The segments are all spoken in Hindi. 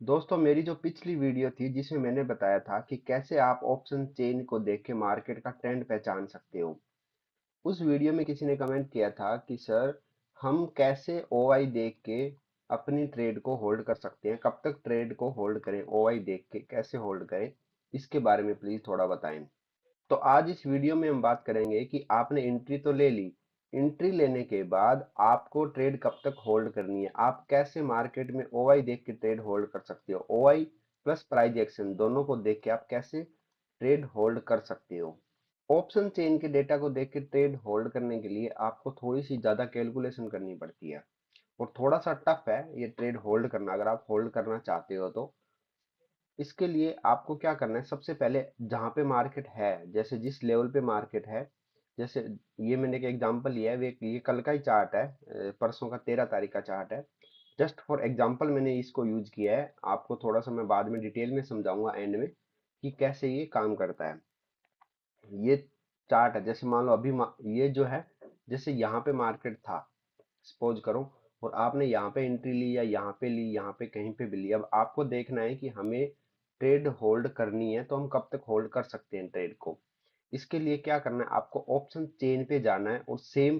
दोस्तों, मेरी जो पिछली वीडियो थी जिसमें मैंने बताया था कि कैसे आप ऑप्शन चेन को देख के मार्केट का ट्रेंड पहचान सकते हो। उस वीडियो में किसी ने कमेंट किया था कि सर, हम कैसे ओआई देख के अपनी ट्रेड को होल्ड कर सकते हैं, कब तक ट्रेड को होल्ड करें, ओआई देख के कैसे होल्ड करें, इसके बारे में प्लीज थोड़ा बताएं। तो आज इस वीडियो में हम बात करेंगे कि आपने एंट्री तो ले ली। एंट्री लेने के बाद आपको ट्रेड कब तक होल्ड करनी है, आप कैसे मार्केट में ओआई देख के ट्रेड होल्ड कर सकते हो, ओआई प्लस प्राइस एक्शन दोनों को देख के आप कैसे ट्रेड होल्ड कर सकते हो। ऑप्शन चेन के डेटा को देख के ट्रेड होल्ड करने के लिए आपको थोड़ी सी ज्यादा कैलकुलेशन करनी पड़ती है और थोड़ा सा टफ है ये ट्रेड होल्ड करना, अगर आप होल्ड करना चाहते हो तो। इसके लिए आपको क्या करना है, सबसे पहले जहां पे मार्केट है, जैसे जिस लेवल पे मार्केट है, जैसे ये मैंने एक एग्जांपल लिया है, ये कल का ही चार्ट है, परसों का 13 तारीख का चार्ट है। जस्ट फॉर एग्जांपल मैंने इसको यूज किया है, आपको थोड़ा सा मैं बाद में डिटेल में समझाऊंगा एंड में कि कैसे ये काम करता है। ये चार्ट है, जैसे मान लो अभी ये जो है, जैसे यहाँ पे मार्केट था, सपोज करो, और आपने यहाँ पे एंट्री ली या यहाँ पे ली, यहाँ पे कहीं पे भी ली। अब आपको देखना है कि हमें ट्रेड होल्ड करनी है तो हम कब तक होल्ड कर सकते हैं ट्रेड को। इसके लिए क्या करना है, आपको ऑप्शन चेन पे जाना है और सेम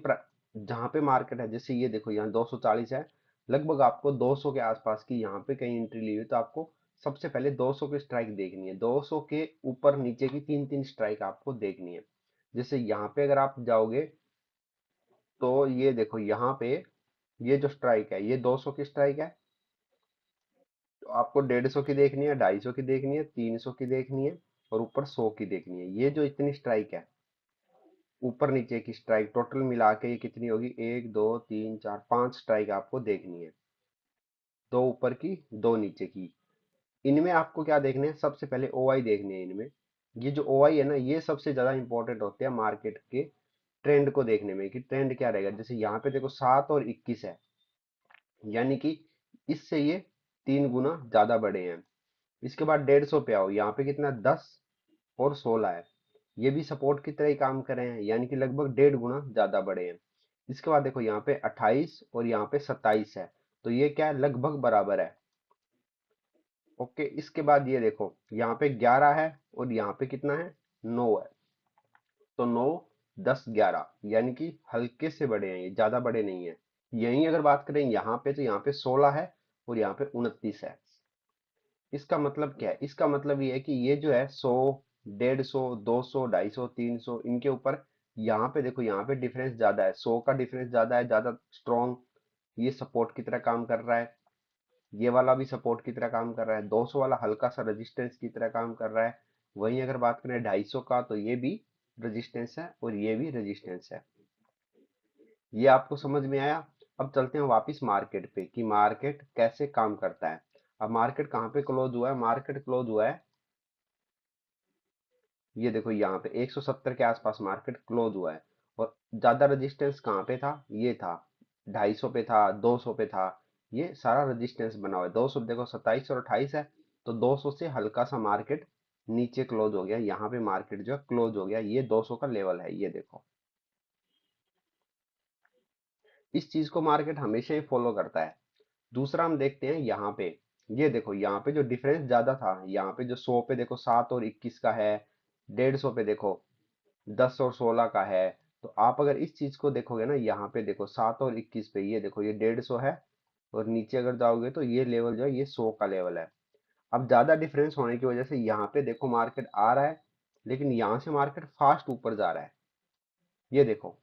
जहाँ पे मार्केट है, जैसे ये देखो यहाँ 240 है, लगभग आपको 200 के आसपास की यहाँ पे कहीं एंट्री ली हुई, तो आपको सबसे पहले 200 की स्ट्राइक देखनी है, 200 के ऊपर नीचे की तीन तीन स्ट्राइक आपको देखनी है। जैसे यहाँ पे अगर आप जाओगे तो ये देखो यहाँ पे ये जो स्ट्राइक है ये 200 की स्ट्राइक है, तो आपको 150 की देखनी है, 250 की देखनी है, 300 की देखनी है और ऊपर 100 की देखनी है। ये जो इतनी स्ट्राइक है, ऊपर नीचे की स्ट्राइक टोटल मिला के ये कितनी होगी, 1 2 3 4 5 स्ट्राइक आपको देखनी है, दो ऊपर की दो नीचे की। इनमें आपको क्या देखना है, सबसे पहले ओआई देखने है इनमें। ये जो ओआई है ना, ये सबसे ज्यादा इंपॉर्टेंट होते हैं मार्केट के ट्रेंड को देखने में कि ट्रेंड क्या रहेगा। जैसे यहाँ पे देखो 7 और 21 है, यानी कि इससे ये 3 गुना ज्यादा बड़े हैं। इसके बाद 150 पे आओ, यहाँ पे कितना 10 और 16 है, ये भी सपोर्ट की तरह ही काम कर रहे हैं, यानी कि लगभग 1.5 गुना ज्यादा बड़े हैं। इसके बाद देखो यहाँ पे 28 और यहाँ पे 27 है, तो ये क्या है, लगभग बराबर है। ओके, इसके बाद ये देखो यहाँ पे 11 है और यहाँ पे कितना है, 9 है, तो 9 10 11, यानी कि हल्के से बड़े हैं, ये ज्यादा बड़े नहीं है। यहीं अगर बात करें यहाँ पे, तो यहाँ पे 16 है और यहाँ पे 29 है। इसका मतलब क्या है, इसका मतलब ये है कि ये जो है 100 150 200 250 300, इनके ऊपर यहाँ पे देखो, यहाँ पे डिफरेंस ज्यादा है, 100 का डिफरेंस ज्यादा है, ज्यादा स्ट्रॉन्ग, ये सपोर्ट की तरह काम कर रहा है। ये वाला भी सपोर्ट की तरह काम कर रहा है, 200 वाला हल्का सा रेजिस्टेंस की तरह काम कर रहा है। वहीं अगर बात करें 250 का, तो ये भी रेजिस्टेंस है और ये भी रेजिस्टेंस है। ये आपको समझ में आया। अब चलते हैं वापस मार्केट पे कि मार्केट कैसे काम करता है। अब मार्केट कहाँ पे क्लोज हुआ है, मार्केट क्लोज हुआ है, ये देखो यहाँ पे 170 के आसपास मार्केट क्लोज हुआ है। और ज्यादा रेजिस्टेंस कहाँ पे था, ये था 250 पे था, 200 पे था, ये सारा रेजिस्टेंस बना हुआ है। 200 देखो 27 और 28 है, तो 200 से हल्का सा मार्केट नीचे क्लोज हो गया, यहाँ पे मार्केट जो है क्लोज हो गया, ये 200 का लेवल है, ये देखो। इस चीज को मार्केट हमेशा ही फॉलो करता है। दूसरा हम देखते हैं यहाँ पे, ये देखो यहाँ पे जो डिफरेंस ज्यादा था, यहाँ पे जो 100 पे देखो 7 और 21 का है, 150 पे देखो 10 और 16 का है। तो आप अगर इस चीज को देखोगे ना, यहाँ पे देखो 7 और 21 पे, ये देखो ये 150 है, और नीचे अगर जाओगे तो ये लेवल जो है ये 100 का लेवल है। अब ज्यादा डिफरेंस होने की वजह से यहाँ पे देखो मार्केट आ रहा है, लेकिन यहाँ से मार्केट फास्ट ऊपर जा रहा है। ये देखो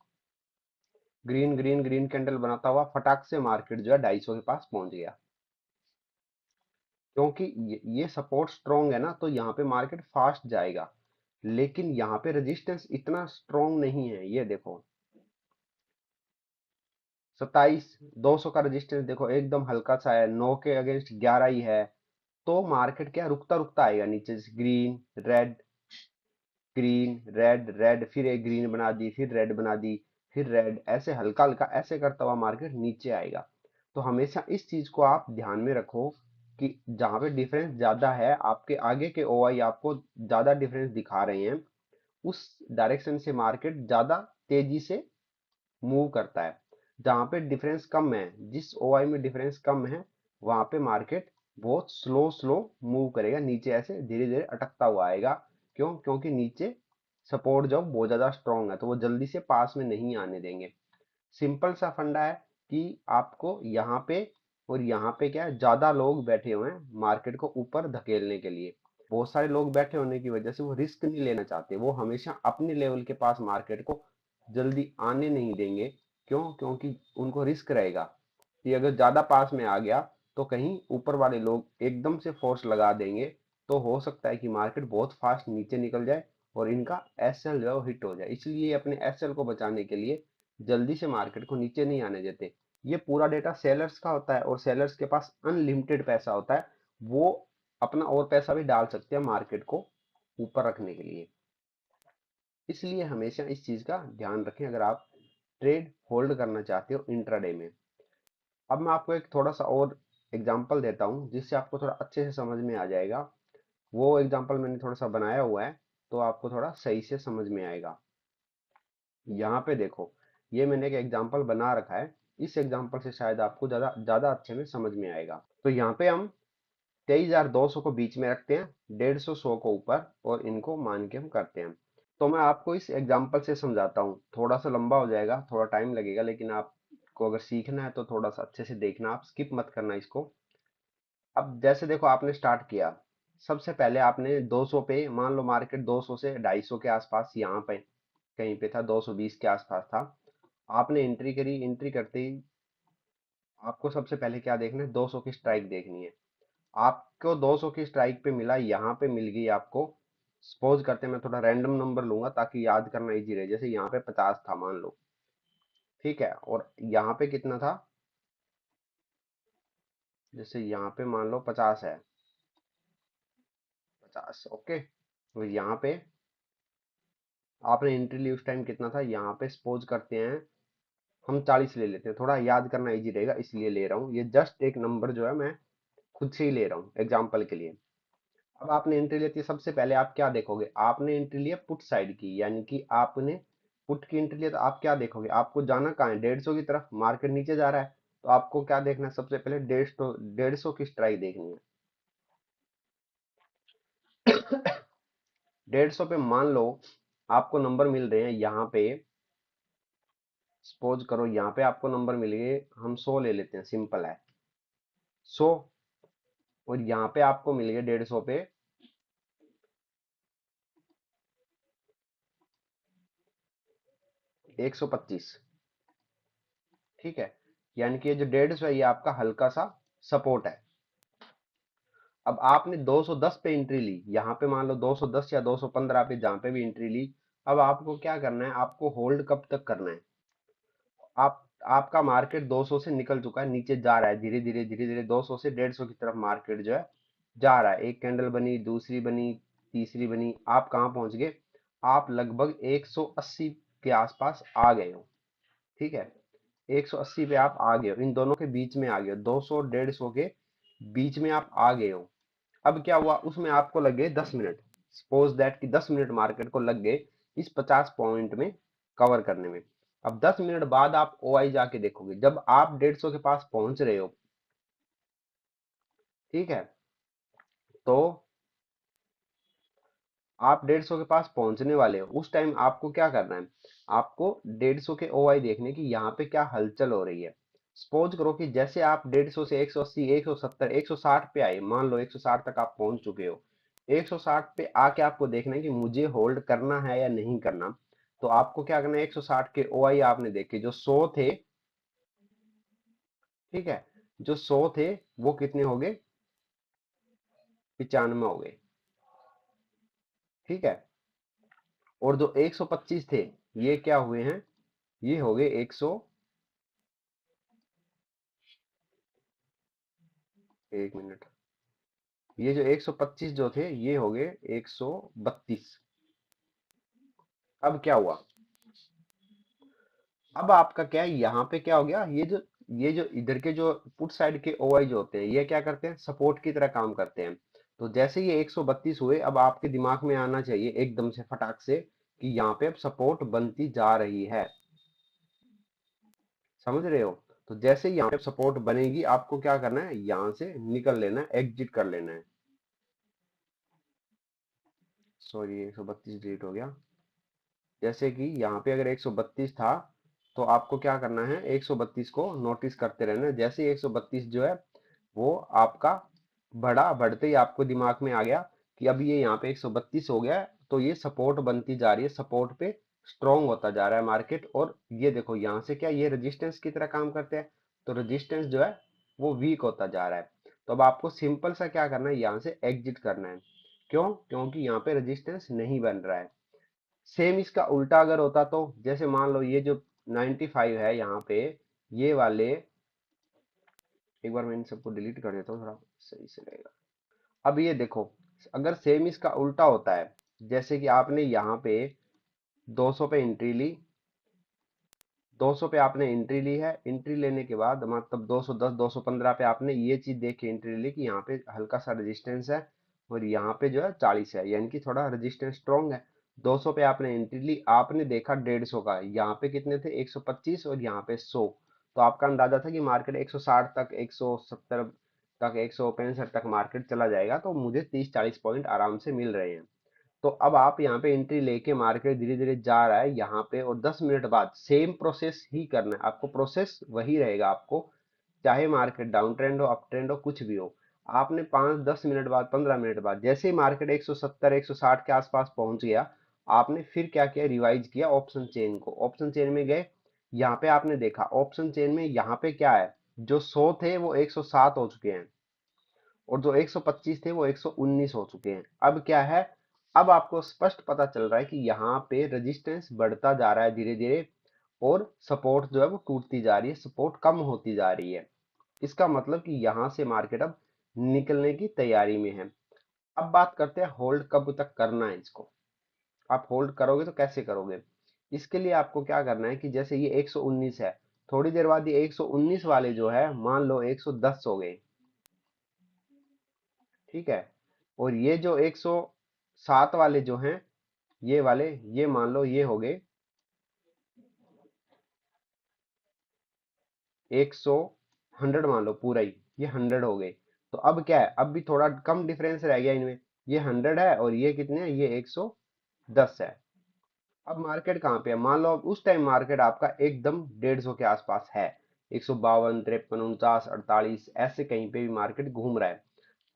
ग्रीन ग्रीन ग्रीन कैंडल बनाता हुआ फटाक से मार्केट जो है 250 के पास पहुंच गया, क्योंकि ये सपोर्ट स्ट्रॉन्ग है ना, तो यहाँ पे मार्केट फास्ट जाएगा। लेकिन यहाँ पे रेजिस्टेंस इतना स्ट्रॉन्ग नहीं है, ये देखो 27 200 का रेजिस्टेंस देखो एकदम हल्का सा है, 9 के अगेंस्ट 11 ही है। तो मार्केट क्या रुकता रुकता आएगा नीचे से, green red green red red, फिर एक ग्रीन बना दी, फिर रेड बना दी, फिर रेड, ऐसे हल्का हल्का ऐसे करता हुआ मार्केट नीचे आएगा। तो हमेशा इस चीज को आप ध्यान में रखो कि जहां पे डिफरेंस ज्यादा है, आपके आगे के ओआई आपको ज्यादा डिफरेंस दिखा रहे हैं, उस डायरेक्शन से मार्केट ज्यादा तेजी से मूव करता है। जहां पे डिफरेंस कम है, जिस ओआई में डिफरेंस कम है, वहां पे मार्केट बहुत स्लो स्लो मूव करेगा नीचे, ऐसे धीरे धीरे अटकता हुआ आएगा। क्यों? क्योंकि नीचे सपोर्ट जब बहुत ज्यादा स्ट्रांग है तो वो जल्दी से पास में नहीं आने देंगे। सिंपल सा फंडा है कि आपको यहाँ पे और यहाँ पे क्या है, ज्यादा लोग बैठे हुए हैं मार्केट को ऊपर धकेलने के लिए। बहुत सारे लोग बैठे होने की वजह से वो रिस्क नहीं लेना चाहते, वो हमेशा अपने लेवल के पास मार्केट को जल्दी आने नहीं देंगे। क्यों? क्योंकि उनको रिस्क रहेगा कि अगर ज्यादा पास में आ गया तो कहीं ऊपर वाले लोग एकदम से फोर्स लगा देंगे, तो हो सकता है कि मार्केट बहुत फास्ट नीचे निकल जाए और इनका एसएल जो है हिट हो जाए। इसलिए अपने एसएल को बचाने के लिए जल्दी से मार्केट को नीचे नहीं आने देते। ये पूरा डेटा सेलर्स का होता है और सेलर्स के पास अनलिमिटेड पैसा होता है, वो अपना और पैसा भी डाल सकते हैं मार्केट को ऊपर रखने के लिए। इसलिए हमेशा इस चीज का ध्यान रखें अगर आप ट्रेड होल्ड करना चाहते हो इंट्राडे में। अब मैं आपको एक थोड़ा सा और एग्जांपल देता हूं जिससे आपको थोड़ा अच्छे से समझ में आ जाएगा। वो एग्जांपल मैंने थोड़ा सा बनाया हुआ है तो आपको थोड़ा सही से समझ में आएगा। यहाँ पे देखो, ये मैंने एक एग्जांपल बना रखा है, इस एग्जांपल से शायद आपको ज्यादा ज्यादा अच्छे में समझ में आएगा। तो यहाँ पे हम 23,200 को बीच में रखते हैं, 150 100 को ऊपर, और इनको मान के हम करते हैं। तो मैं आपको इस एग्जांपल से समझाता हूँ, थोड़ा सा लंबा हो जाएगा, थोड़ा टाइम लगेगा, लेकिन आपको अगर सीखना है तो थोड़ा सा अच्छे से देखना, आप स्किप मत करना इसको। अब जैसे देखो, आपने स्टार्ट किया, सबसे पहले आपने 200 पे, मान लो मार्केट 200 से 250 के आसपास यहाँ पे कहीं पे था, 220 के आसपास था, आपने एंट्री करी। एंट्री करते ही आपको सबसे पहले क्या देखना है, 200 की स्ट्राइक देखनी है। आपको 200 की स्ट्राइक पे मिला, यहाँ पे मिल गई आपको। सपोज करते हैं, मैं थोड़ा रैंडम नंबर लूंगा ताकि याद करना इजी रहे, जैसे यहाँ पे 50 था मान लो, ठीक है, और यहाँ पे कितना था, जैसे यहाँ पे मान लो 50 है, 50, ओके। तो यहाँ पे आपने एंट्री ली, उस टाइम कितना था, यहाँ पे सपोज करते हैं हम 40 ले लेते हैं, थोड़ा याद करना इजी रहेगा इसलिए ले रहा हूँ, ये जस्ट एक नंबर जो है मैं खुद से ही ले रहा हूँ एग्जाम्पल के लिए। अब आपने एंट्री लेती है, सबसे पहले आप क्या देखोगे, आपने एंट्री लिया पुट साइड की, यानी कि आपने पुट की एंट्री लिया, तो आप क्या देखोगे, आपको जाना कहाँ है, 150 की तरफ, मार्केट नीचे जा रहा है, तो आपको क्या देखना है, सबसे पहले 150 की स्ट्राइक देखनी है। 150 पे मान लो आपको नंबर मिल रहे हैं, यहाँ पे सपोज करो, यहाँ पे आपको नंबर मिल गए, हम 100 ले लेते हैं, सिंपल है, 100। और यहाँ पे आपको मिल गए 150 पे 125, ठीक है, यानी कि ये जो 150 है ये आपका हल्का सा सपोर्ट है। अब आपने 210 पे एंट्री ली, यहाँ पे मान लो 210 या 215 पे, जहां पे भी एंट्री ली, अब आपको क्या करना है, आपको होल्ड कब तक करना है। आप आपका मार्केट 200 से निकल चुका है, नीचे जा रहा है धीरे धीरे धीरे धीरे, 200 से 150 की तरफ मार्केट जो है जा रहा है। एक कैंडल बनी, दूसरी बनी, तीसरी बनी, आप कहाँ पहुंच गए, आप लगभग 180 के आसपास आ गए हो, ठीक है, 180 पे आप आ गए हो, इन दोनों के बीच में आ गए हो, 200 150 के बीच में आप आ गए हो। अब क्या हुआ, उसमें आपको लग गए 10 मिनट, सपोज दैट कि 10 मिनट मार्केट को लग गए इस 50 पॉइंट में कवर करने में। अब 10 मिनट बाद आप ओआई जाके देखोगे, जब आप 150 के पास पहुंच रहे हो, ठीक है, तो आप 150 के पास पहुंचने वाले हो, उस टाइम आपको क्या करना है, आपको 150 के ओआई देखने की यहाँ पे क्या हलचल हो रही है। सपोज करो कि जैसे आप 150 से 180 170 160 पे आए, मान लो 160 तक आप पहुंच चुके हो, 160 पे आके आपको देखना है कि मुझे होल्ड करना है या नहीं करना। तो आपको क्या करना है, 160 के ओआई आपने देखे, जो 100 थे, ठीक है, जो 100 थे वो कितने हो गए, 95 हो गए, ठीक है, और जो 125 थे ये क्या हुए हैं, ये हो गए 100, एक मिनट, ये जो 125 जो थे ये हो गए 132। अब क्या हुआ, अब आपका क्या है, यहाँ पे क्या हो गया, ये जो इधर के जो पुट साइड के ओआई जो होते हैं ये क्या करते हैं, सपोर्ट की तरह काम करते हैं। तो जैसे ये 132 हुए, अब आपके दिमाग में आना चाहिए एकदम से फटाक से कि यहाँ पे अब सपोर्ट बनती जा रही है, समझ रहे हो। तो जैसे यहाँ पे सपोर्ट बनेगी आपको क्या करना है, यहां से निकल लेना है, एग्जिट कर लेना है। सॉरी 132 डिलीट हो गया। जैसे कि यहाँ पे अगर 132 था तो आपको क्या करना है, 132 को नोटिस करते रहना है। जैसे ही 132 जो है वो आपका बढ़ते ही आपको दिमाग में आ गया कि अब ये यहाँ पे 132 हो गया है, तो ये सपोर्ट बनती जा रही है, सपोर्ट पे स्ट्रॉन्ग होता जा रहा है मार्केट। और ये देखो यहाँ से क्या ये रेजिस्टेंस की तरह काम करते हैं, तो रेजिस्टेंस जो है वो वीक होता जा रहा है। तो अब आपको सिंपल सा क्या करना है, यहाँ से एग्जिट करना है। क्यों? क्योंकि यहाँ पे रेजिस्टेंस नहीं बन रहा है। सेम इसका उल्टा अगर होता तो जैसे मान लो ये जो 95 है यहाँ पे, ये वाले, एक बार मैं इन सबको डिलीट कर देता हूँ, थोड़ा सही से रहेगा। अब ये देखो, अगर सेम इसका उल्टा होता है, जैसे कि आपने यहाँ पे 200 पे एंट्री ली, 200 पे आपने एंट्री ली है, एंट्री लेने के बाद मतलब 210 215 पे आपने ये चीज देख के एंट्री ली कि यहाँ पे हल्का सा रेजिस्टेंस है और यहाँ पे जो है 40 है, यानी कि थोड़ा रेजिस्टेंस स्ट्रॉन्ग है। 200 पे आपने एंट्री ली, आपने देखा 150 का, यहाँ पे कितने थे 125 और यहाँ पे 100, तो आपका अंदाजा था कि मार्केट 160 तक 170 तक 165 तक मार्केट चला जाएगा, तो मुझे 30-40 पॉइंट आराम से मिल रहे हैं। तो अब आप यहाँ पे एंट्री लेके मार्केट धीरे धीरे जा रहा है यहाँ पे, और 10 मिनट बाद सेम प्रोसेस ही करना है आपको, प्रोसेस वही रहेगा आपको, चाहे मार्केट डाउन ट्रेंड हो अप ट्रेंड हो कुछ भी हो। आपने 5-10 मिनट बाद 15 मिनट बाद जैसे ही मार्केट 170 160 के आसपास पहुंच गया, आपने फिर क्या किया, रिवाइज किया ऑप्शन चेन को, ऑप्शन चेन में गए, यहाँ पे आपने देखा ऑप्शन चेन में यहाँ पे क्या है, जो 100 थे वो 107 हो चुके हैं और जो 125 थे वो 119 हो चुके हैं। अब क्या है, अब आपको स्पष्ट पता चल रहा है कि यहाँ पे रेजिस्टेंस बढ़ता जा रहा है धीरे धीरे, और सपोर्ट जो है वो टूटती जा रही है, सपोर्ट कम होती जा रही है। इसका मतलब कि यहाँ से मार्केट अब निकलने की तैयारी में है। अब बात करते हैं होल्ड कब तक करना है इसको। आप होल्ड करोगे तो कैसे करोगे, इसके लिए आपको क्या करना है कि जैसे ये 119 है, थोड़ी देर बाद ये 119 वाले जो है मान लो 110 हो गए, ठीक है, और ये जो 107 वाले जो हैं, ये वाले, ये मान लो ये हो गए 100, 100 मान लो पूरा ही, ये 100 हो गए। तो अब क्या है, अब भी थोड़ा कम डिफरेंस रह गया इनमें, ये 100 है और ये कितने हैं, ये 110 है। अब मार्केट कहाँ पे है, मान लो अब उस टाइम मार्केट आपका एकदम 150 के आसपास है, 152 53 49 48 ऐसे कहीं पे भी मार्केट घूम रहा है।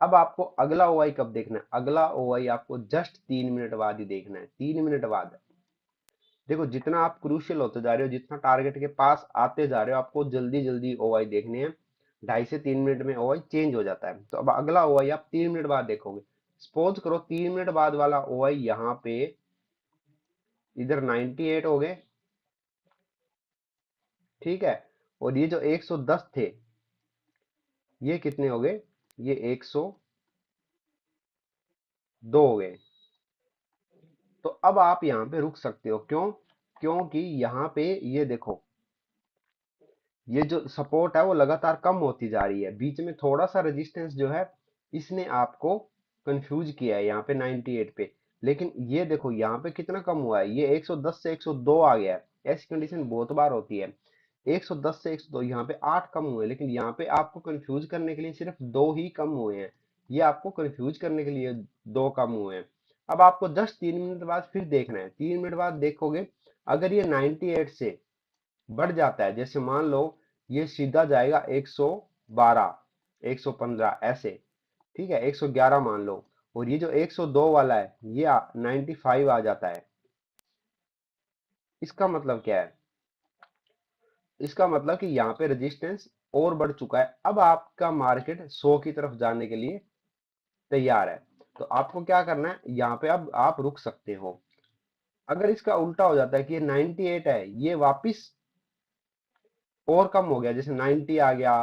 अब आपको अगला ओआई कब देखना है, अगला ओआई आपको जस्ट 3 मिनट बाद ही देखना है, 3 मिनट बाद। देखो जितना आप क्रूशियल होते जा रहे हो, जितना टारगेट के पास आते जा रहे हो, आपको जल्दी जल्दी ओआई देखने हैं। 2.5 से 3 मिनट में ओआई चेंज हो जाता है, तो अब अगला ओआई आप 3 मिनट बाद देखोगे। सपोज करो 3 मिनट बाद वाला ओआई यहाँ पे इधर 98 हो गए, ठीक है, और ये जो 110 थे ये कितने हो गए, ये 102 हो गए। तो अब आप यहाँ पे रुक सकते हो, क्यों? क्योंकि यहाँ पे ये देखो, ये जो सपोर्ट है वो लगातार कम होती जा रही है, बीच में थोड़ा सा रेजिस्टेंस जो है इसने आपको कंफ्यूज किया है यहाँ पे 98 पे, लेकिन ये देखो यहाँ पे कितना कम हुआ है, ये 110 से 102 आ गया है। ऐसी कंडीशन बहुत बार होती है, 110 से 102, यहाँ पे 8 कम हुए, लेकिन यहाँ पे आपको कंफ्यूज करने के लिए सिर्फ 2 ही कम हुए हैं, ये आपको कंफ्यूज करने के लिए 2 कम हुए हैं। अब आपको जस्ट 3 मिनट बाद फिर देखना है, 3 मिनट बाद देखोगे अगर ये 98 से बढ़ जाता है, जैसे मान लो ये सीधा जाएगा 112 115 ऐसे, ठीक है, 111 मान लो, और ये जो 102 वाला है ये 95 आ जाता है, इसका मतलब क्या है, इसका मतलब कि यहाँ पे रेजिस्टेंस और बढ़ चुका है, अब आपका मार्केट 100 की तरफ जाने के लिए तैयार है। तो आपको क्या करना है, यहाँ पे अब आप रुक सकते हो। अगर इसका उल्टा हो जाता है कि ये 98 है, ये वापिस और कम हो गया, जैसे 90 आ गया,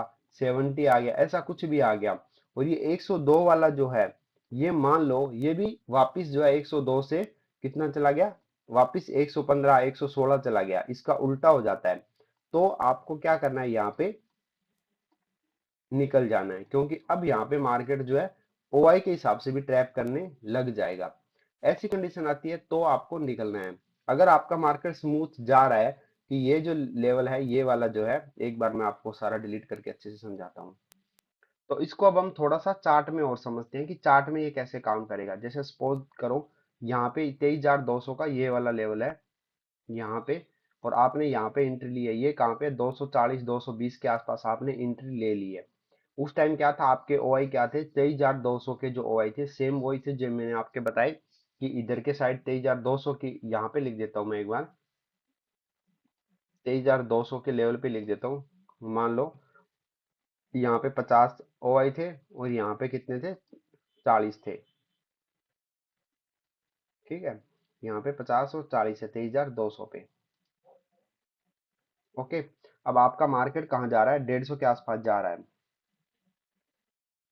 70 आ गया, ऐसा कुछ भी आ गया, और ये 102 वाला जो है ये मान लो ये भी वापिस जो है 102 से कितना चला गया, वापिस 115 116 चला गया, इसका उल्टा हो जाता है, तो आपको क्या करना है, यहाँ पे निकल जाना है, क्योंकि अब यहाँ पे मार्केट जो है ओआई के हिसाब से भी ट्रैप करने लग जाएगा। ऐसी कंडीशन आती है तो आपको निकलना है। अगर आपका मार्केट स्मूथ जा रहा है, कि ये जो लेवल है ये वाला जो है, एक बार मैं आपको सारा डिलीट करके अच्छे से समझाता हूँ। तो इसको अब हम थोड़ा सा चार्ट में और समझते हैं कि चार्ट में ये कैसे काम करेगा। जैसे सपोज करो यहाँ पे 23,200 का ये वाला लेवल है यहाँ पे, और आपने यहाँ पे एंट्री ली है, ये कहाँ पे 240 220 के आसपास आपने एंट्री ले ली है। उस टाइम क्या था, आपके ओआई क्या थे, 23,200 के जो ओआई थे सेम वही थे जो मैंने आपके बताए कि इधर के साइड 23,200 की, यहाँ पे लिख देता हूँ मैं एक बार, 23,200 के लेवल पे लिख देता हूँ। मान लो यहाँ पे 50 ओआई थे और यहाँ पे कितने थे, 40 थे। ठीक है, यहाँ पे 50 और 40 है 23,200 पे। ओके, अब आपका मार्केट कहाँ जा रहा है, 150 के आसपास जा रहा है।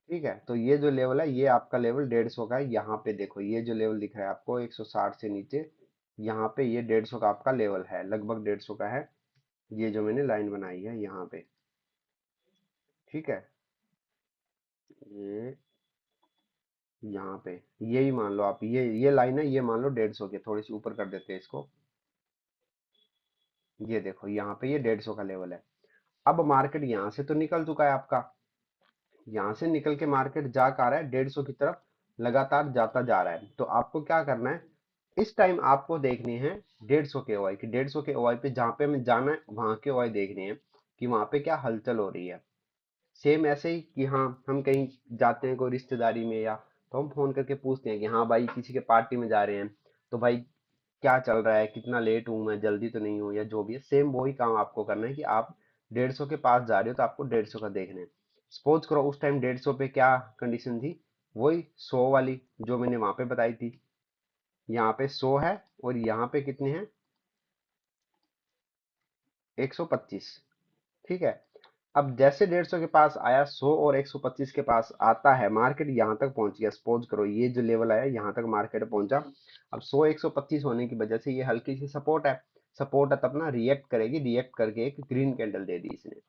ठीक है, तो ये जो लेवल है ये आपका लेवल 150 का है। यहाँ पे देखो ये जो लेवल दिख रहा है आपको 160 से नीचे, यहाँ पे ये 150 का आपका लेवल है, लगभग 150 का है। ये जो मैंने लाइन बनाई है यहाँ पे, ठीक है, ये यहाँ पे, यही मान लो आप, ये लाइन है, ये मान लो 150 की, थोड़ी सी ऊपर कर देते हैं इसको। ये देखो यहाँ पे ये 150 का लेवल है। अब मार्केट यहाँ से तो निकल चुका है आपका, यहाँ से निकल के मार्केट जा कर रहा है 150 की तरफ, लगातार जाता जा रहा है। तो आपको क्या करना है, इस टाइम आपको देखने हैं 150 के ओआई की, 150 के ओआई पे जहाँ पे हमें जाना है वहां के ओआई देखने हैं कि वहां पे क्या हलचल हो रही है। सेम ऐसे ही कि हाँ हम कहीं जाते हैं कोई रिश्तेदारी में, या तो हम फोन करके पूछते हैं कि हाँ भाई किसी के पार्टी में जा रहे हैं, तो भाई क्या चल रहा है, कितना लेट हूँ मैं, जल्दी तो नहीं हूँ, या जो भी है। सेम वही काम आपको करना है कि आप 150 के पास जा रहे हो तो आपको 150 का देखना है। सपोज करो उस टाइम 150 पे क्या कंडीशन थी, वही 100 वाली जो मैंने वहां पे बताई थी। यहाँ पे 100 है और यहाँ पे कितने हैं, 125। ठीक है, अब जैसे 150 के पास आया, 100 और 125 के पास आता है, मार्केट यहाँ तक पहुंच गया। सपोज करो ये जो लेवल आया यहाँ तक मार्केट पहुंचा। अब 100 125 होने की वजह से ये हल्की सी सपोर्ट है, सपोर्ट है तब ना रिएक्ट करेगी, रिएक्ट करके एक ग्रीन कैंडल दे दी इसने।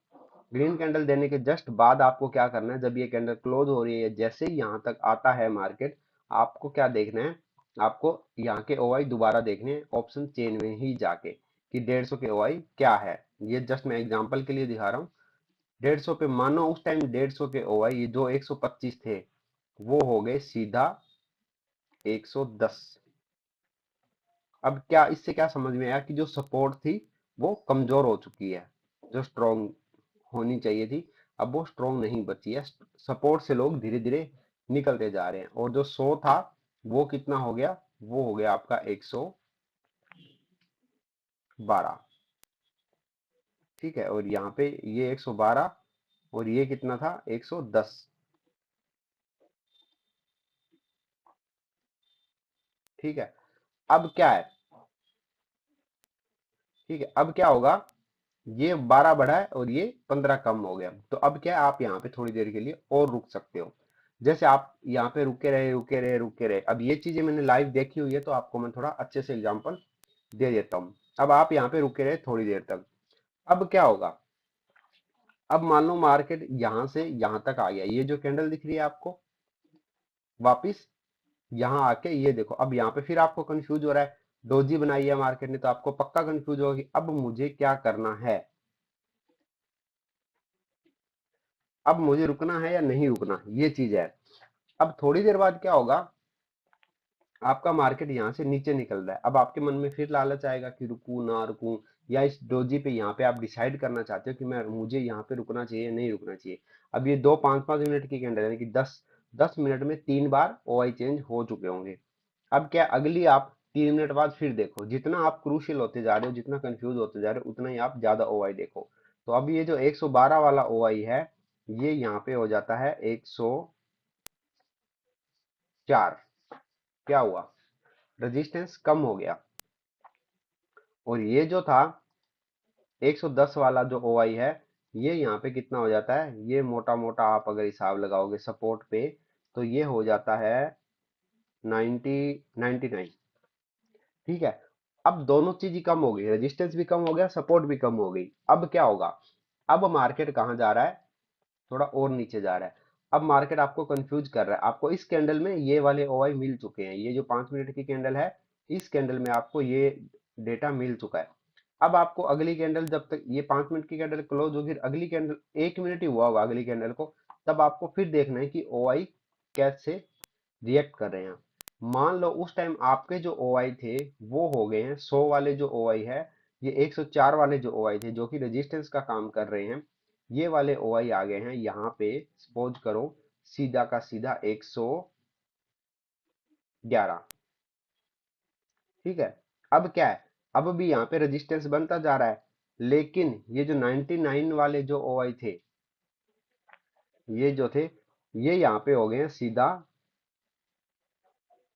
ग्रीन कैंडल देने के जस्ट बाद आपको क्या करना है, जब ये कैंडल क्लोज हो रही है, जैसे ही यहाँ तक आता है मार्केट, आपको क्या देखना है, आपको यहाँ के ओआई दोबारा देखने हैं ऑप्शन चेन में ही जाके कि 150 के ओआई क्या है। ये जस्ट मैं एग्जांपल के लिए दिखा रहा हूँ। 150 पे मानो उस टाइम 150 के ओआई ये जो 125 थे वो हो गए सीधा 110। अब क्या इससे क्या समझ में आया कि जो सपोर्ट थी वो कमजोर हो चुकी है, जो स्ट्रॉन्ग होनी चाहिए थी अब वो स्ट्रॉन्ग नहीं बची है। सपोर्ट से लोग धीरे धीरे निकलते जा रहे हैं, और जो 100 था वो कितना हो गया, वो हो गया आपका 112। ठीक है, और यहाँ पे ये 112 और ये कितना था 110। ठीक है, अब क्या है, ठीक है अब क्या होगा, ये 12 बढ़ा है और ये 15 कम हो गया। तो अब क्या है, आप यहाँ पे थोड़ी देर के लिए और रुक सकते हो। जैसे आप यहाँ पे रुके रहे रुके रहे रुके रहे, अब ये चीजें मैंने लाइव देखी हुई है तो आपको मैं थोड़ा अच्छे से एग्जांपल दे देता हूँ। अब आप यहाँ पे रुके रहे थोड़ी देर तक, अब क्या होगा, अब मान लो मार्केट यहाँ से यहाँ तक आ गया, ये जो कैंडल दिख रही है आपको, वापिस यहाँ आके ये देखो, अब यहाँ पे फिर आपको कंफ्यूज हो रहा है, डोजी बनाई है मार्केट ने तो आपको पक्का कंफ्यूज होगी। अब मुझे क्या करना है, अब मुझे रुकना है या नहीं रुकना, ये चीज है। अब थोड़ी देर बाद क्या होगा, आपका मार्केट यहाँ से नीचे निकल रहा है, अब आपके मन में फिर लालच आएगा कि रुकूं ना रुकूं, या इस डोजी पे यहाँ पे आप डिसाइड करना चाहते हो कि मैं मुझे यहाँ पे रुकना चाहिए नहीं रुकना चाहिए। अब ये दो 5-5 मिनट की कैंडल यानी कि 10-10 मिनट में 3 बार ओआई चेंज हो चुके होंगे। अब क्या, अगली आप 3 मिनट बाद फिर देखो, जितना आप क्रूशियल होते जा रहे हो, जितना कंफ्यूज होते जा रहे हो, उतना ही आप ज्यादा ओआई देखो। तो अब ये जो 112 वाला ओआई है ये यहाँ पे हो जाता है 104। क्या हुआ, रेजिस्टेंस कम हो गया। और ये जो था 110 वाला जो ओआई है ये यहाँ पे कितना हो जाता है, ये मोटा मोटा आप अगर हिसाब लगाओगे सपोर्ट पे तो ये हो जाता है 99। ठीक है, अब दोनों चीज ही कम हो गई, रेजिस्टेंस भी कम हो गया, सपोर्ट भी कम हो गई। अब क्या होगा, अब मार्केट कहाँ जा रहा है, थोड़ा और नीचे जा रहा है। अब मार्केट आपको कंफ्यूज कर रहा है, आपको इस कैंडल में ये वाले ओआई मिल चुके हैं, ये जो 5 मिनट की कैंडल है इस कैंडल में आपको ये डेटा मिल चुका है। अब आपको अगली कैंडल, जब तक ये 5 मिनट की कैंडल क्लोज होगी, अगली कैंडल 1 मिनट ही हुआ होगा अगली कैंडल को, तब आपको फिर देखना है कि ओआई कैसे रिएक्ट कर रहे हैं। मान लो उस टाइम आपके जो ओआई थे वो हो गए हैं 100 वाले, जो ओआई है ये 104 वाले जो ओआई थे जो कि रेजिस्टेंस का काम कर रहे हैं, ये वाले ओआई आ गए हैं यहाँ पे, सपोज करो सीधा का सीधा 111। ठीक है, अब क्या है, अब भी यहाँ पे रेजिस्टेंस बनता जा रहा है, लेकिन ये जो 99 वाले जो ओआई थे, ये जो थे, ये यहाँ पे हो गए हैं सीधा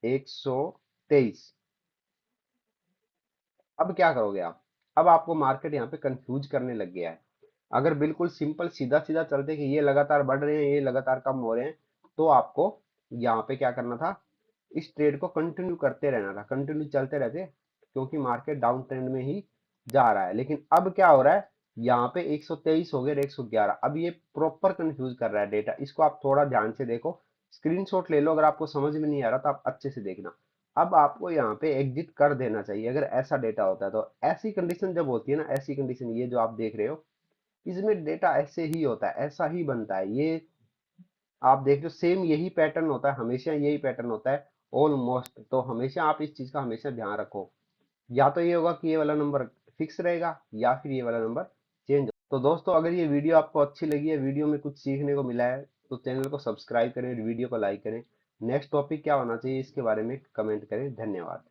123। अब क्या करोगे आप, अब आपको मार्केट यहाँ पे कंफ्यूज करने लग गया है। अगर बिल्कुल सिंपल सीधा सीधा चलते कि ये लगातार बढ़ रहे हैं, ये लगातार कम हो रहे हैं, तो आपको यहाँ पे क्या करना था, इस ट्रेड को कंटिन्यू करते रहना था, कंटिन्यू चलते रहते, क्योंकि मार्केट डाउन ट्रेंड में ही जा रहा है। लेकिन अब क्या हो रहा है, यहाँ पे 123 हो गए 111, अब ये प्रॉपर कंफ्यूज कर रहा है डेटा, इसको आप थोड़ा ध्यान से देखो, स्क्रीनशॉट ले लो, अगर आपको समझ में नहीं आ रहा तो आप अच्छे से देखना। अब आपको यहाँ पे एग्जिट कर देना चाहिए अगर ऐसा डेटा होता है तो। ऐसी कंडीशन जब होती है ना, ऐसी कंडीशन ये जो आप देख रहे हो, इसमें डेटा ऐसे ही होता है, ऐसा ही बनता है ये। आप देख रहे हो सेम यही पैटर्न होता है, हमेशा यही पैटर्न होता है ऑलमोस्ट। तो हमेशा आप इस चीज का हमेशा ध्यान रखो, या तो ये होगा कि ये वाला नंबर फिक्स रहेगा, या फिर ये वाला नंबर चेंज। तो दोस्तों अगर ये वीडियो आपको अच्छी लगी है, वीडियो में कुछ सीखने को मिला है, तो चैनल को सब्सक्राइब करें, वीडियो को लाइक करें। नेक्स्ट टॉपिक क्या होना चाहिए इसके बारे में कमेंट करें। धन्यवाद।